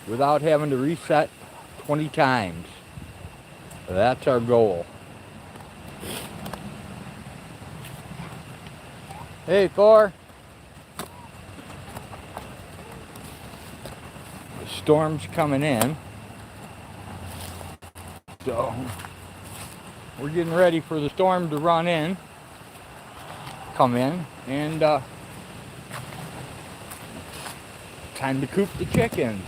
without having to reset 20 times. That's our goal. Hey, Thor. The storm's coming in. So we're getting ready for the storm to come in, and time to coop the chickens.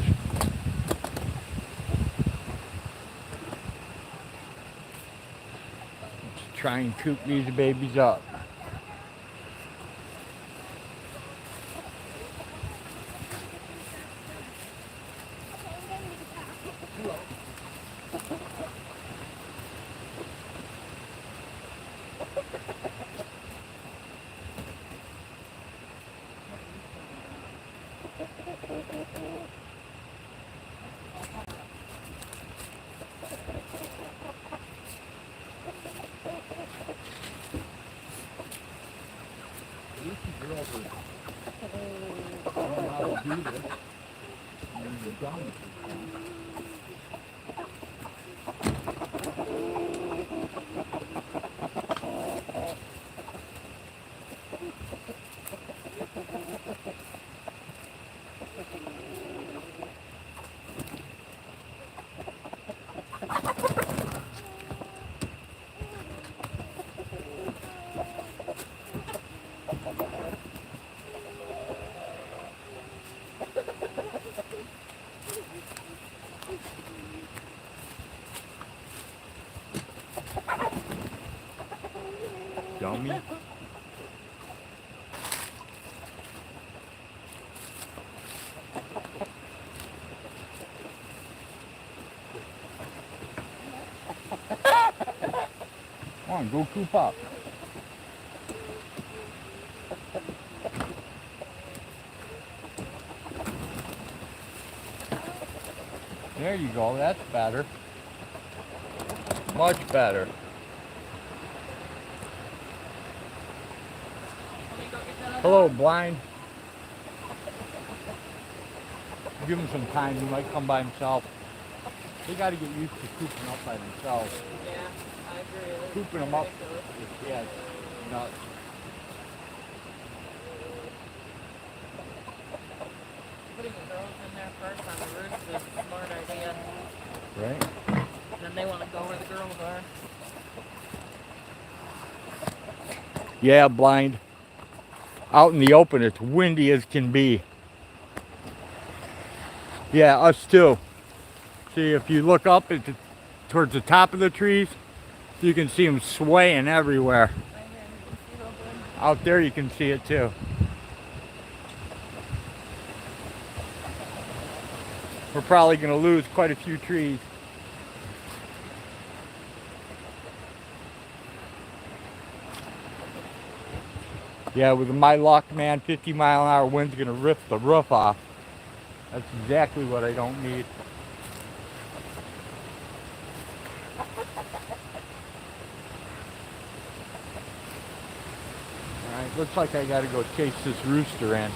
Let's try and coop these babies up. Dummy. Come on, go coop up. There you go, that's better. Much better. Hello, Blind. Give him some time, he might come by himself. They got to get used to cooping up by themselves. Yeah, I agree. Cooping them up, yeah, it's nuts. Putting the girls in there first on the roof is a smart idea. Right? Then they want to go where the girls are. Yeah, Blind. Out in the open, it's windy as can be. Yeah, us too. See, if you look up towards the top of the trees, you can see them swaying everywhere. Out there you can see it too. We're probably going to lose quite a few trees. Yeah, with my luck, man, 50-mile-an-hour wind's going to rip the roof off. That's exactly what I don't need. Alright, looks like I got to go chase this rooster in.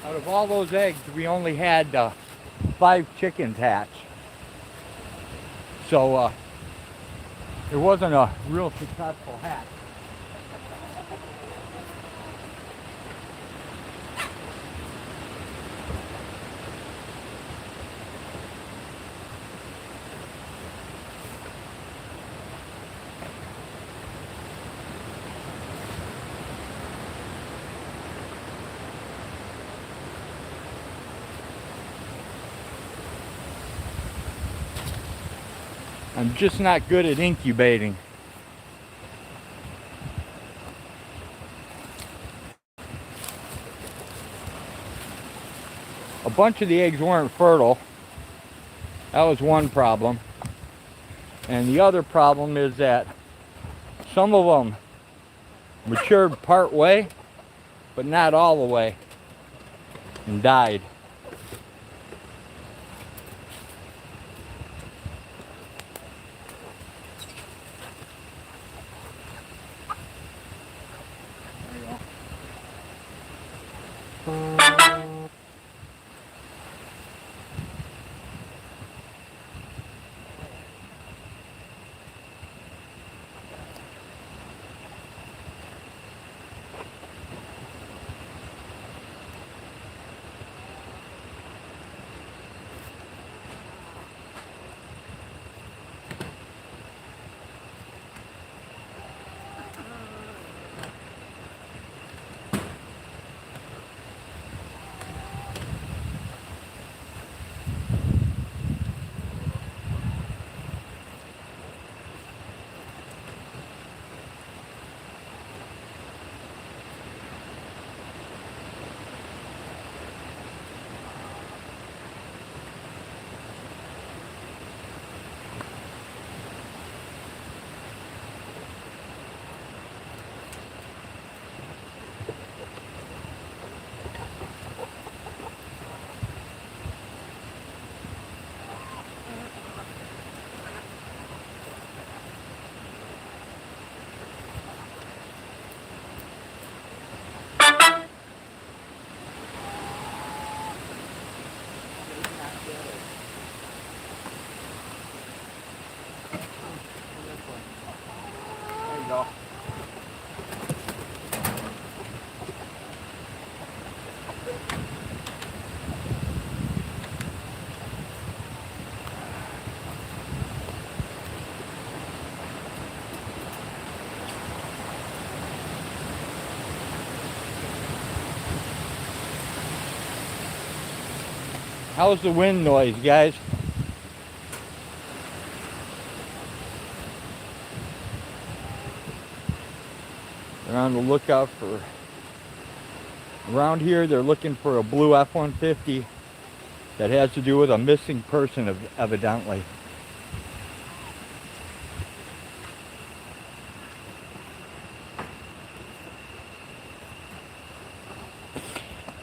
Out of all those eggs, we only had 5 chickens hatch. So it wasn't a real successful hatch. I'm just not good at incubating. A bunch of the eggs weren't fertile. That was one problem. And the other problem is that some of them matured part way, but not all the way, and died. There you go. How's the wind noise, guys? They're on the lookout for, around here they're looking for a blue F-150 that has to do with a missing person, evidently.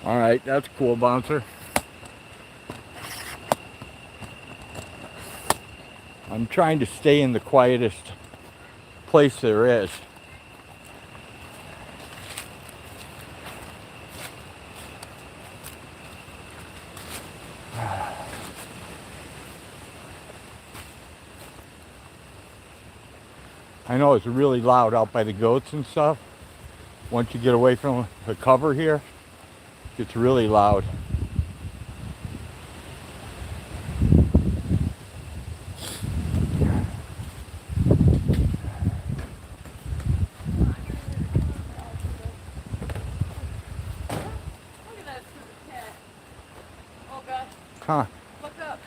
All right, that's cool, Bouncer. I'm trying to stay in the quietest place there is. I know it's really loud out by the goats and stuff. Once you get away from the cover here, it gets really loud. Huh. Look up.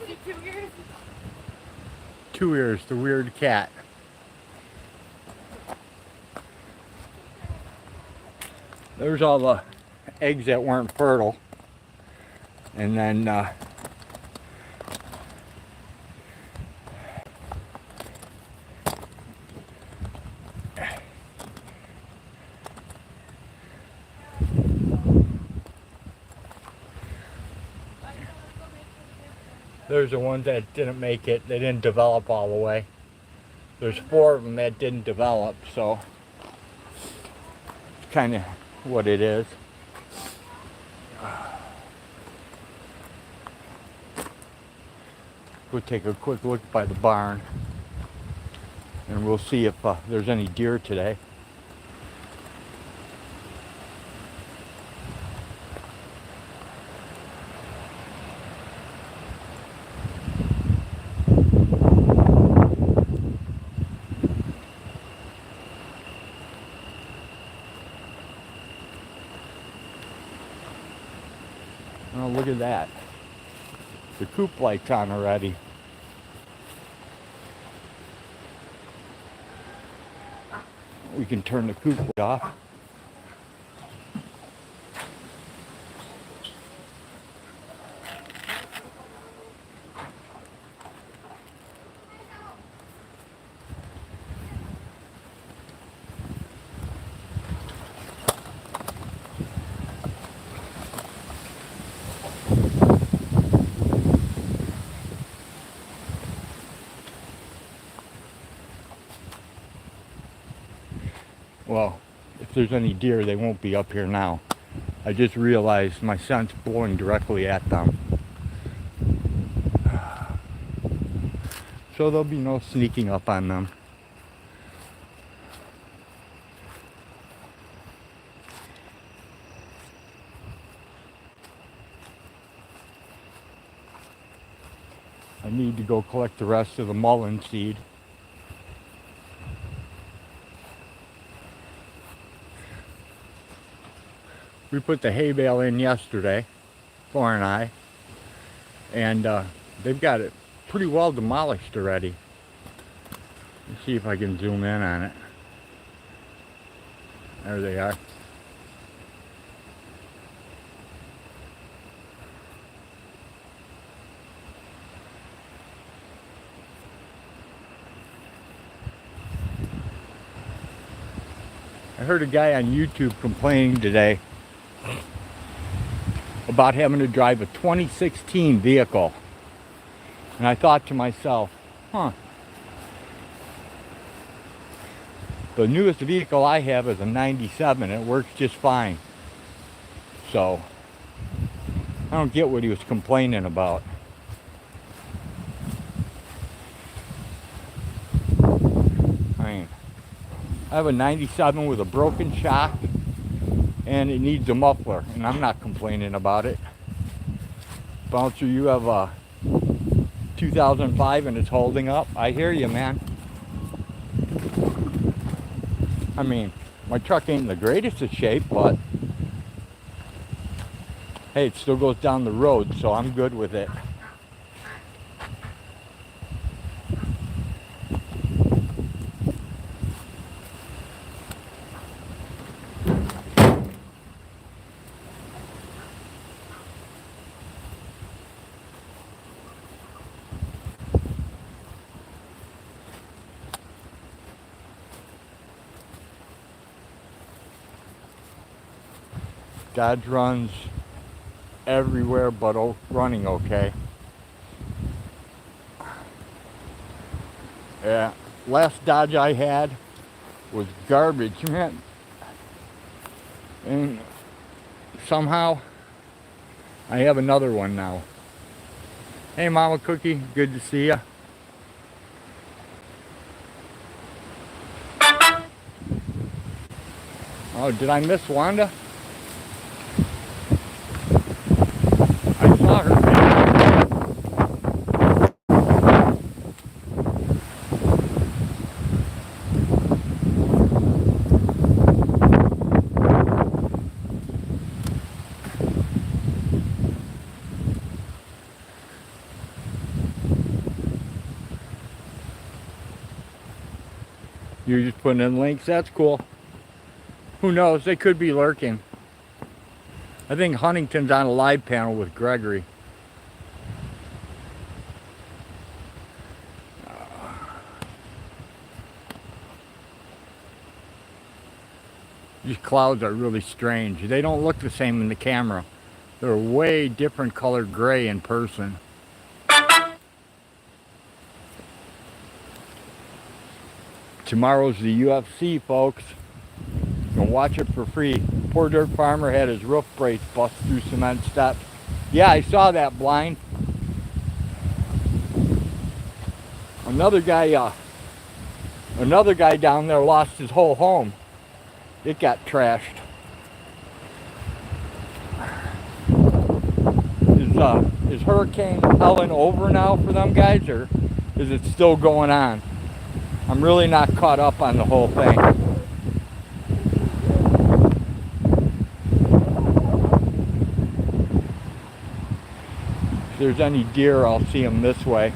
You see 2 ears? 2 ears, the weird cat. There's all the eggs that weren't fertile. And then there's the ones that didn't make it. They didn't develop all the way. There's 4 of them that didn't develop, so it's kind of what it is. We'll take a quick look by the barn and we'll see if there's any deer today. Oh, look at that. The coop light's on already. We can turn the coop off. Well, if there's any deer, they won't be up here now. I just realized my scent's blowing directly at them. So there'll be no sneaking up on them. I need to go collect the rest of the mullein seed. We put the hay bale in yesterday, Thor and I, and they've got it pretty well demolished already. Let's see if I can zoom in on it. There they are. I heard a guy on YouTube complaining today about having to drive a 2016 vehicle. And I thought to myself, the newest vehicle I have is a 97. It works just fine. So, I don't get what he was complaining about. I mean, I have a 97 with a broken shock and it needs a muffler, and I'm not complaining about it. Bouncer, you have a 2005 and it's holding up. I hear you, man. I mean, my truck ain't in the greatest of shape, but hey, it still goes down the road, so I'm good with it. Dodge runs everywhere but running okay. Yeah, last Dodge I had was garbage, man. And somehow I have another one now. Hey Mama Cookie, good to see ya. Oh, did I miss Wanda? I saw her. You're just putting in links, that's cool. Who knows, they could be lurking. I think Huntington's on a live panel with Gregory. These clouds are really strange. They don't look the same in the camera. They're a way different color gray in person. Tomorrow's the UFC, folks. You can watch it for free. Poor dirt farmer had his roof brace bust through cement steps. Yeah, I saw that, blind. Another guy down there lost his whole home. It got trashed. Is Hurricane Helen over now for them guys, or is it still going on? I'm really not caught up on the whole thing. If there's any deer, I'll see them this way.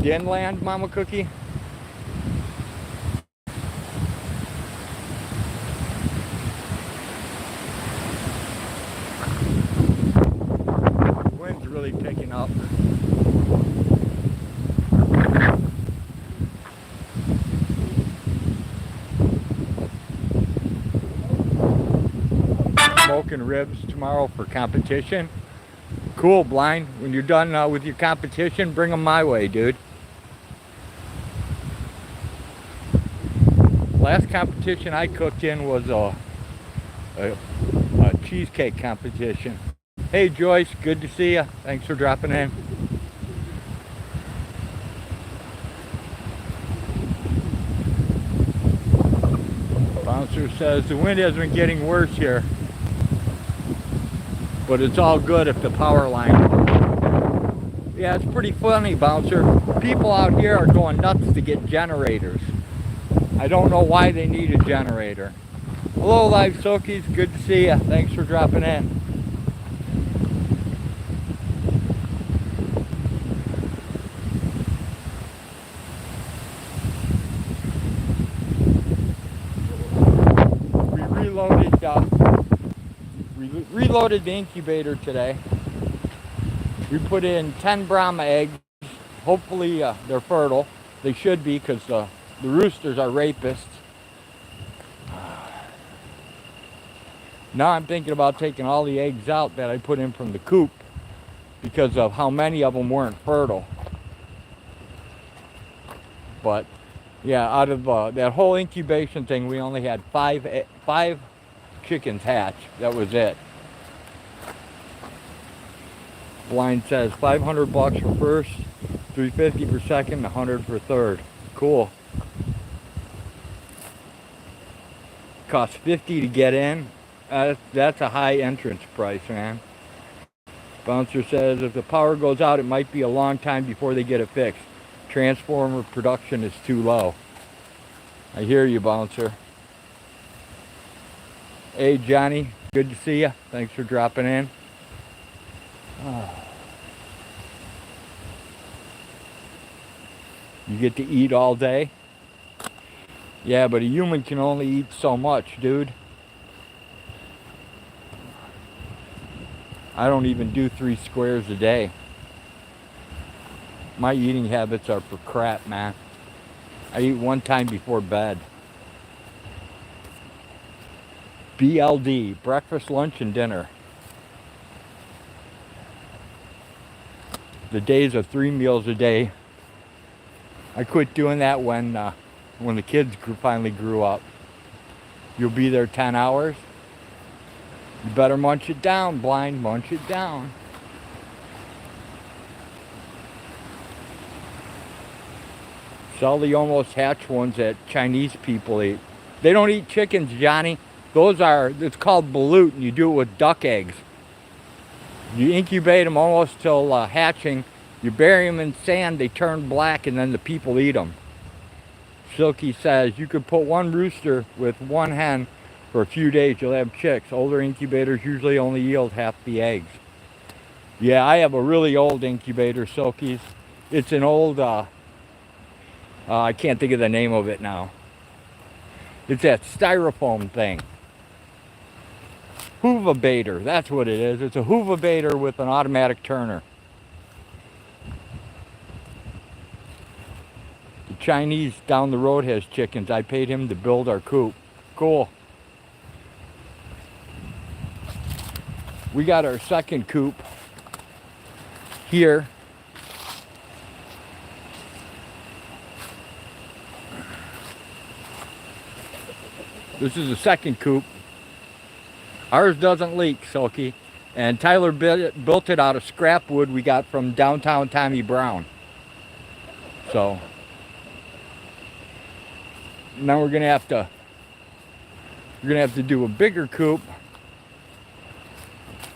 didn't land, Mama Cookie? Wind's really picking up. Smoking ribs tomorrow for competition. Cool, Blind. When you're done with your competition, bring them my way, dude. Last competition I cooked in was a cheesecake competition. Hey Joyce, good to see you. Thanks for dropping in. Bouncer says the wind has been getting worse here, but it's all good if the power line. Yeah, it's pretty funny, Bouncer. People out here are going nuts to get generators. I don't know why they need a generator. Hello, Live Sokies. Good to see you. Thanks for dropping in. We reloaded the incubator today. We put in 10 Brahma eggs. Hopefully they're fertile. They should be, because the roosters are rapists. Now I'm thinking about taking all the eggs out that I put in from the coop because of how many of them weren't fertile. But yeah, out of that whole incubation thing, we only had five chickens hatch. That was it. Blind says 500 bucks for first, 350 for second, 100 for third. Cool. Costs 50 to get in. That's a high entrance price, man. Bouncer says if the power goes out, it might be a long time before they get it fixed. Transformer production is too low. I hear you, Bouncer. Hey, Johnny. Good to see you. Thanks for dropping in. You get to eat all day? Yeah, but a human can only eat so much, dude. I don't even do 3 squares a day. My eating habits are for crap, man. I eat 1 time before bed. BLD, breakfast, lunch, and dinner. The days of 3 meals a day. I quit doing that when the kids finally grew up. You'll be there 10 hours. You better munch it down, Blind. Munch it down. Sell the almost hatched ones that Chinese people eat. They don't eat chickens, Johnny. It's called balut, and you do it with duck eggs. You incubate them almost till hatching. You bury them in sand, they turn black, and then the people eat them. Silky says you could put 1 rooster with 1 hen for a few days, you'll have chicks. Older incubators usually only yield half the eggs. Yeah, I have a really old incubator, Silkies. It's an old, I can't think of the name of it now. It's that styrofoam thing. Hoovabator, that's what it is. It's a Hoovabator with an automatic turner. The Chinese down the road has chickens. I paid him to build our coop. Cool. We got our second coop here. This is the second coop. Ours doesn't leak, Silky. And Tyler built it out of scrap wood we got from downtown Tommy Brown. So now we're gonna have to do a bigger coop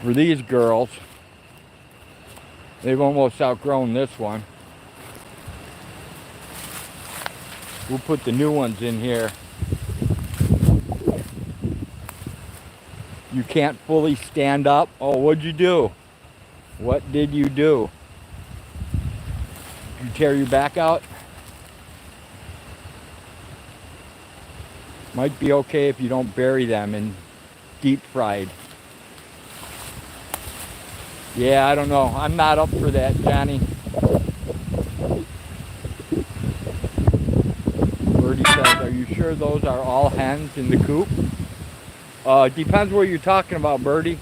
for these girls. They've almost outgrown this one. We'll put the new ones in here. You can't fully stand up. Oh, what'd you do? What did you do? You tear your back out? Might be okay if you don't bury them in deep fried. Yeah, I don't know. I'm not up for that, Johnny. Birdie says, are you sure those are all hens in the coop? Depends what you're talking about, Birdie.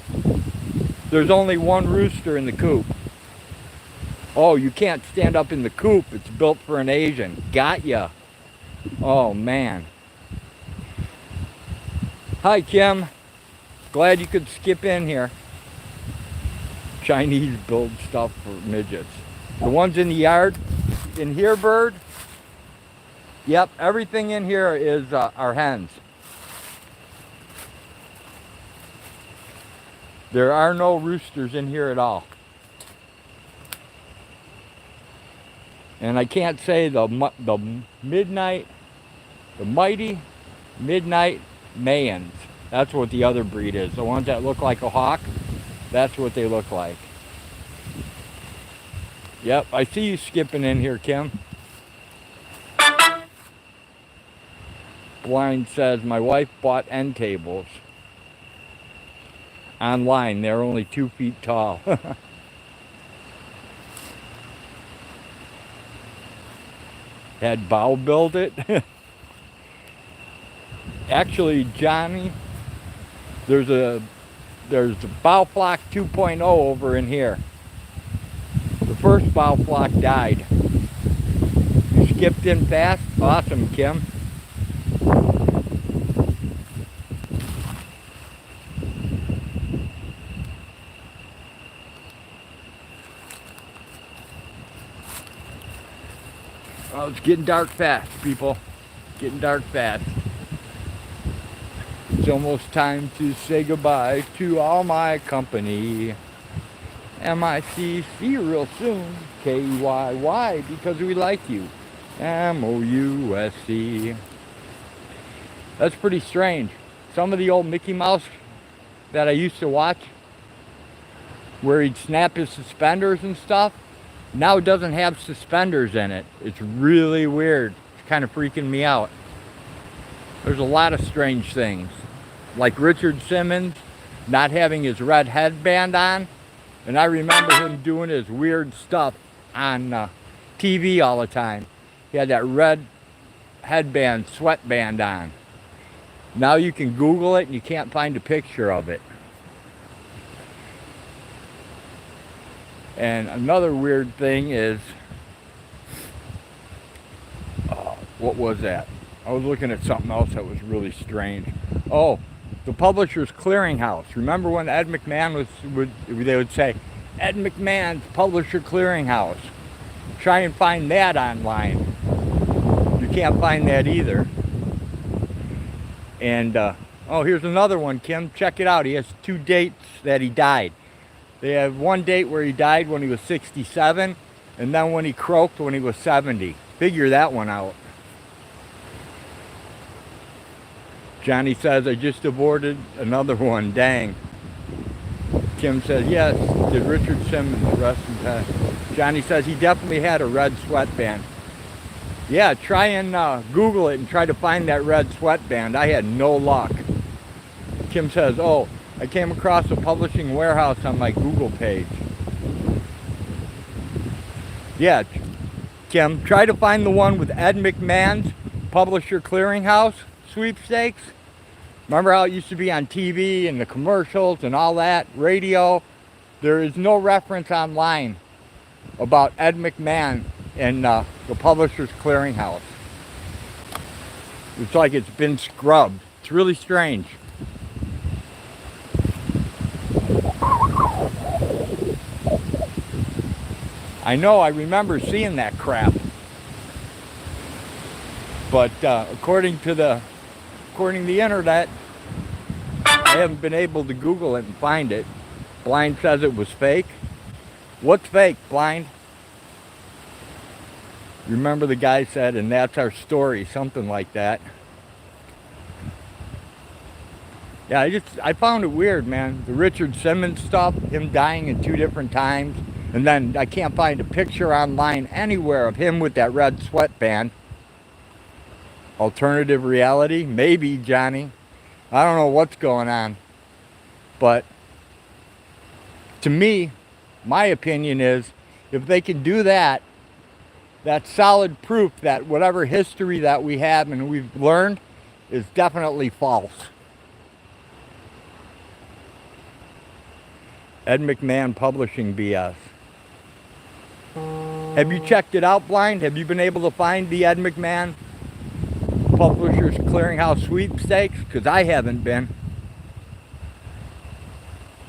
There's only one rooster in the coop. Oh, you can't stand up in the coop. It's built for an Asian. Got ya. Oh, man. Hi, Kim. Glad you could skip in here. Chinese build stuff for midgets. The ones in the yard, in here, Bird? Yep, everything in here is our hens. There are no roosters in here at all. And I can't say the mighty midnight Mayans. That's what the other breed is. The ones that look like a hawk, that's what they look like. Yep, I see you skipping in here, Kim. Blind says, my wife bought end tables online. They're only 2 feet tall. Had Bow build it. Actually, Johnny, there's a bow flock 2.0 over in here. The first bow flock died. You skipped in fast? Awesome, Kim. Oh, it's getting dark fast, people. Getting dark fast. It's almost time to say goodbye to all my company. M-I-C, see you real soon. K-Y-Y, because we like you. M-O-U-S-C. That's pretty strange. Some of the old Mickey Mouse that I used to watch, where he'd snap his suspenders and stuff, now it doesn't have suspenders in it. It's really weird. It's kind of freaking me out. There's a lot of strange things. Like Richard Simmons not having his red headband on. And I remember him doing his weird stuff on TV all the time. He had that red headband, sweatband on. Now you can Google it and you can't find a picture of it. And another weird thing is, what was that? I was looking at something else that was really strange. Oh, the Publishers Clearinghouse. Remember when Ed McMahon they would say, Ed McMahon's Publisher Clearinghouse. Try and find that online. You can't find that either. And, oh, here's another one, Kim. Check it out. He has 2 dates that he died. They have one date where he died when he was 67, and then when he croaked when he was 70. Figure that one out. Johnny says, I just aborted another one. Dang. Kim says, yes, did Richard Simmons rest in peace? Johnny says he definitely had a red sweatband. Yeah, try and Google it and try to find that red sweatband. I had no luck. Kim says, oh, I came across a publishing warehouse on my Google page. Yeah, Kim, try to find the one with Ed McMahon's Publisher Clearinghouse sweepstakes. Remember how it used to be on TV and the commercials and all that, radio? There is no reference online about Ed McMahon and the Publishers Clearinghouse. It's like it's been scrubbed. It's really strange. I know, I remember seeing that crap. But according to the internet, I haven't been able to Google it and find it. Blind says it was fake. What's fake, Blind? Remember the guy said, and that's our story, something like that. Yeah, I found it weird, man. The Richard Simmons stuff, him dying in 2 different times. And then I can't find a picture online anywhere of him with that red sweatband. Alternative reality? Maybe, Johnny. I don't know what's going on. But to me, my opinion is, if they can do that, that's solid proof that whatever history that we have and we've learned is definitely false. Ed McMahon Publishing BS. Have you checked it out, Blind? Have you been able to find the Ed McMahon Publishers Clearinghouse sweepstakes? Because I haven't been.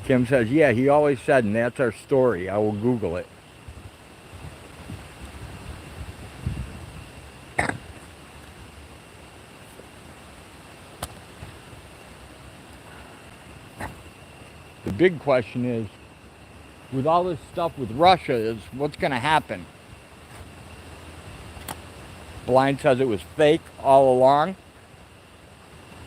Kim says, yeah, he always said, and that's our story. I will Google it. The big question is, with all this stuff with Russia, is what's going to happen? Blind says it was fake all along.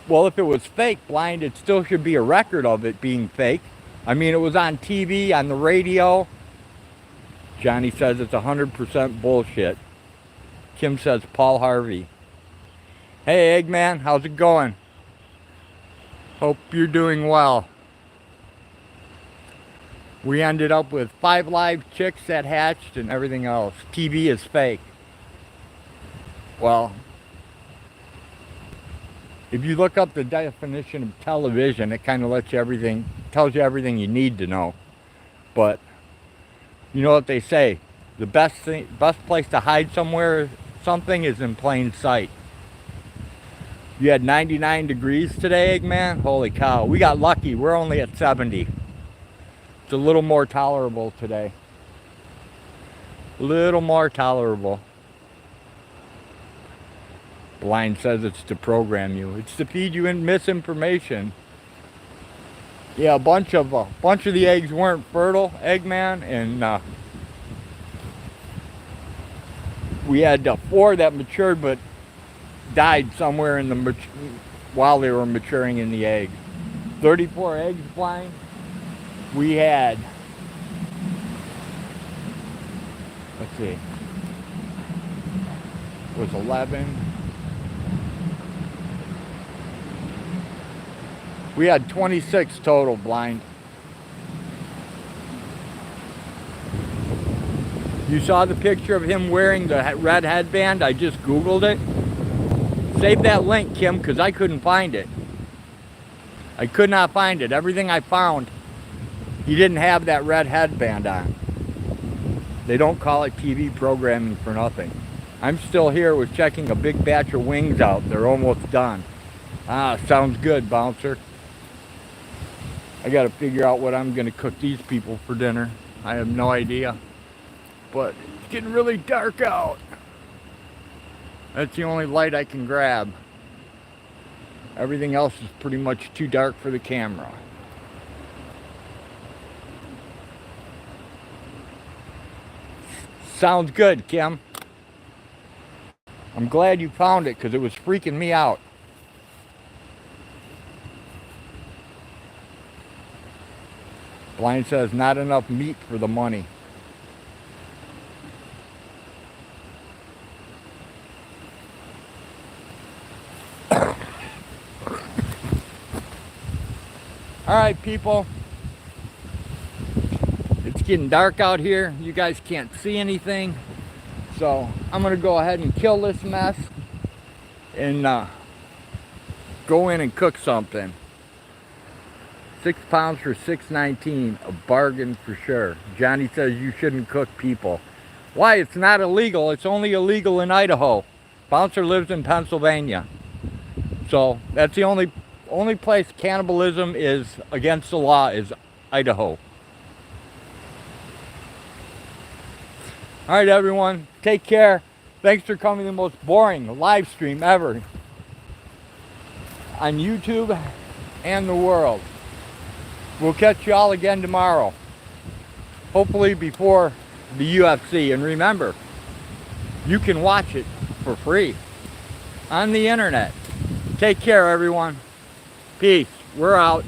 Well, if it was fake, Blind, it still should be a record of it being fake. I mean, it was on TV, on the radio. Johnny says it's 100% bullshit. Kim says Paul Harvey. Hey, Eggman, how's it going? Hope you're doing well. We ended up with 5 live chicks that hatched and everything else. TV is fake. Well, if you look up the definition of television, it kind of lets you everything, tells you everything you need to know. But you know what they say, the best place to hide something is in plain sight. You had 99 degrees today, Eggman? Holy cow, we got lucky. We're only at 70. It's a little more tolerable today. A little more tolerable. Blind says it's to program you. It's to feed you misinformation. Yeah, a bunch of the eggs weren't fertile, Eggman, and we had 4 that matured but died somewhere in the while they were maturing in the egg. 34 eggs, Blind. We had, let's see, it was 11. We had 26 total, Blind. You saw the picture of him wearing the red headband? I just Googled it. Save that link, Kim, because I couldn't find it. I could not find it. Everything I found, he didn't have that red headband on. They don't call it TV programming for nothing. I'm still here with checking a big batch of wings out. They're almost done. Ah, sounds good, Bouncer. I got to figure out what I'm going to cook these people for dinner. I have no idea. But it's getting really dark out. That's the only light I can grab. Everything else is pretty much too dark for the camera. Sounds good, Kim. I'm glad you found it because it was freaking me out. Blind says not enough meat for the money. Alright, people. It's getting dark out here. You guys can't see anything. So I'm going to go ahead and kill this mess and go in and cook something. 6 pounds for $6.19, a bargain for sure. Johnny says you shouldn't cook people. Why? It's not illegal. It's only illegal in Idaho. Bouncer lives in Pennsylvania. So that's the only place cannibalism is against the law is Idaho. All right, everyone. Take care. Thanks for coming to the most boring live stream ever on YouTube and the world. We'll catch you all again tomorrow. Hopefully before the UFC. And remember, you can watch it for free on the internet. Take care, everyone. Peace. We're out.